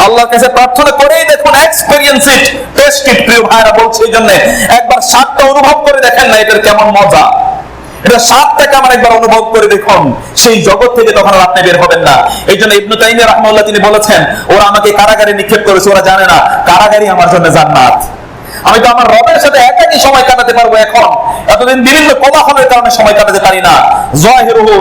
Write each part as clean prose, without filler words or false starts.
আল্লাহর কাছে প্রার্থনা করেই দেখুন, এক্সপেরিয়েন্স ইট, টেস্ট ইট। প্রিয় ভাইরা, বলছে এই জন্য একবার স্বাদটা অনুভব করে দেখেন না, এটার কেমন মজা, এটা স্বাদটাকে আমার একবার অনুভব করে দেখুন, সেই জগৎ থেকে তখন আপনি বের হবেন না। এই জন্য ইবনে তাইমিয়া রাহমাহুল্লাহ তিনি বলেছেন, ওরা আমাকে কারাগারে নিক্ষেপ করেছে, ওরা জানে না কারাগারই আমার জন্য জান্নাত। আমি তো আমার রবের সাথে একাকী সময় কাটাতে পারবো। এখন এতদিন বিভিন্ন কোলাহলের কারণে সময় কাটাতে পারি না। যাহিরুহু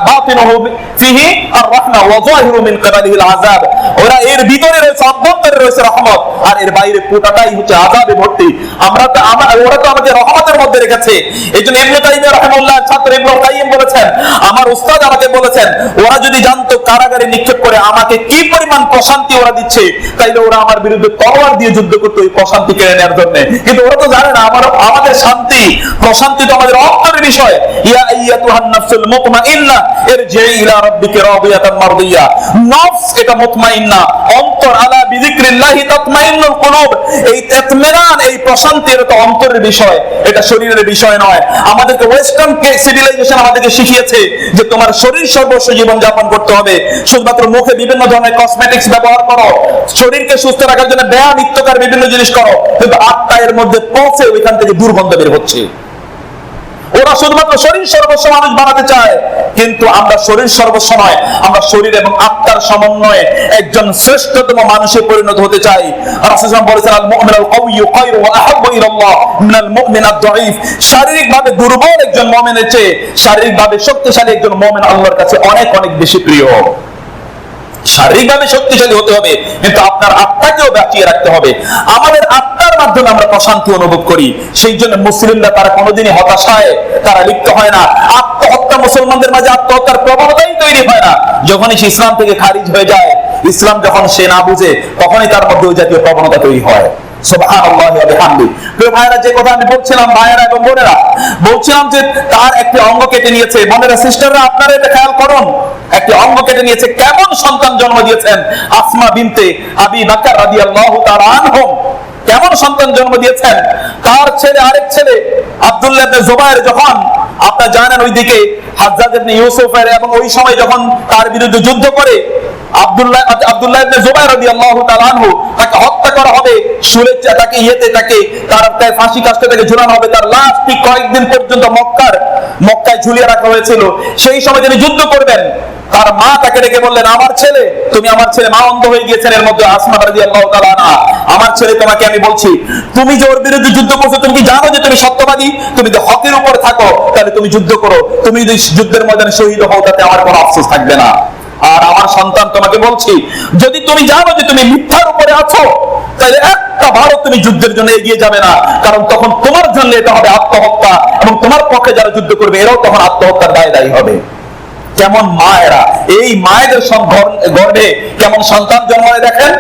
বাতিনুহু ফিহি আর-রাহমা ওয়া যাহিরু মিন ক্বাবালিহিল আযাব। ওরা এর ভিতরে রয়েছে, অভ্যন্তরে রয়েছে রহমত, আর এর বাইরে পুরোটাই হচ্ছে আযাবে ভর্তি। ওরা তো আমাদের রহমতের মধ্যে রেখেছে। এইজন্য ইবনে তাইমিয়া রাহিমাহুল্লাহ ছাত্র ইবনে কাইয়িম বলেছেন, আমার উস্তাদ আমাকে বলেছেন, ওরা যদি জানতো কারাগারে নিক্ষেপ করে আমাকে কি পরিমাণ প্রশান্তি ওরা দিচ্ছে, তাইলে ওরা আমার বিরুদ্ধে তলোয়ার দিয়ে যুদ্ধ করতো এই প্রশান্তি কেড়ে নেওয়ার জন্য। কিন্তু ওরা তো জানে না আমাদের শান্তি প্রশান্তি তো আমাদের অন্তরের বিষয়। ইয়া আইয়াতুহান নাফসুল মুতমাইন্নাহ ইরজিই ইলা রাব্বিকা রাদিয়াতান মারদিয়া। নফস এটা মুতমাইন্না, অন্তর, আলা বিযিকরিল্লাহি তাতমাইন্নুল কুলুব। এই ইতমিনান, এই প্রশান্তি এটা তো অন্তরের বিষয়, এটা শরীরের বিষয় নয়। আমাদেরকে ওয়েস্টার্ন সিভিলাইজেশন আমাদেরকে শিখিয়েছে যে তোমার শরীর সর্বস্ব জীবন যাপন করতে হবে, শুধুমাত্র মুখে বিভিন্ন ধরনের কসমেটিক্স ব্যবহার করো, শরীরকে সুস্থ রাখার জন্য ব্যায়াম ইত্যাকার বিভিন্ন জিনিস করো, কিন্তু আত্মা এর মধ্যে পৌঁছে ওইখান থেকে দুর্গন্ধ বের হচ্ছে। ওরা শুধুমাত্র শরীর সর্বস্ব মানুষ বানাতে চায়, কিন্তু আমরা শরীর সর্বস্ব নয়, আমরা শরীর এবং আত্মার সমন্বয়ে একজন শ্রেষ্ঠতম মানুষে পরিণত হতে চাই। রাসূল সাল্লাল্লাহু আলাইহি ওয়াসাল্লাম বলেছেন, আল মুমিনুল কাওয়্যু খায়রু ওয়া আহাব্বু ইলাল্লাহ মিনাল মুমিন আদ-দাঈফ। শারীরিকভাবে দুর্বল একজন মুমিনের চেয়ে শারীরিকভাবে শক্তিশালী একজন মুমিন আল্লাহর কাছে অনেক অনেক বেশি প্রিয়। শারীরিকভাবে শক্তিশালী হতে হবে, কিন্তু আপনার আত্মাকেও বাঁচিয়ে রাখতে হবে। আমাদের আত্মার মাধ্যমে আমরা প্রশান্তি অনুভব করি। সেই জন্য মুসলিমরা তারা কোনোদিনই হতাশায় তারা লিপ্ত হয় না। আত্মহত্যা, মুসলমানদের মাঝে আত্মহত্যার প্রবণতাই তৈরি হয় না। যখনই সে ইসলাম থেকে খারিজ হয়ে যায়, ইসলাম যখন সে না বুঝে, তখনই তার মধ্যে ওই জাতীয় প্রবণতা তৈরি হয়। সুবহানাল্লাহি ওয়া বিহামদিহি। প্রিয় ভাইরা, যে কথা আমি বলছিলাম, ভাইরা এবং বোনেরা, বলছিলাম যে তার একটি অঙ্গ কেটে নিয়েছে। বোনেরা, সিস্টাররা, আপনারা এটা খেয়াল করুন, একটি অঙ্গ কেটে নিয়েছে। কেমন সন্তান জন্ম দিয়েছেন আসমা বিনতে আবি বকর রাদিয়াল্লাহু তাআলা আনহুম। কেমন সন্তান জন্ম দিয়েছেন। তার ছেলে, আরেক ছেলে আব্দুল্লাহ ইবনে জুবায়ের, যখন আপনারা জানেন ওইদিকে হাজ্জাজ ইবনে ইউসুফের এবং ওই সময় যখন তার বিরুদ্ধে যুদ্ধ করে আব্দুল্লাহ ইবনে জুবায়ের রাদিয়াল্লাহু তাআলা আনহু, তাকে হত্যা করা হবে, তাকে তার ফাঁসি কাস্টে থেকে ঝুলানো হবে, তার লাশ ঠিক কয়েকদিন পর্যন্ত মক্কায় ঝুলিয়ে রাখা হয়েছিল। সেই সময় তিনি যুদ্ধ করবেন, তার মা তাকে ডেকে বললেন, আমার ছেলে, তুমি আমার ছেলে, মা অন্ধ হয়ে গিয়েছেন এর মধ্যে, আসমা রাদিয়াল্লাহু তাআলা আনহা, আমার ছেলে, তোমাকে আমি বলছি, তুমি যে ওর বিরুদ্ধে যুদ্ধ করছো, তুমি কি জানো যে তুমি সত্যবাদী? তুমি যদি হকের উপর থাকো তাহলে তুমি যুদ্ধ করো, তুমি যদি যুদ্ধের ময়দানে শহীদ হও তাতে আমার কোনো আফসোস থাকবে না। আর আমার সন্তান, তোমাকে বলছি, যদি তুমি জানো যে তুমি মিথ্যার উপরে আছো, তাহলে একটা ভারত তুমি যুদ্ধের জন্য এগিয়ে যাবে না, কারণ তখন তোমার জন্য এটা হবে আত্মহত্যা, এবং তোমার পক্ষে যারা যুদ্ধ করবে এরাও তখন আত্মহত্যার দায়ী হবে। কেমন মায়েরা, এই মায়েদের গর্ভে কেমন সন্তান জন্মায় দেখেন।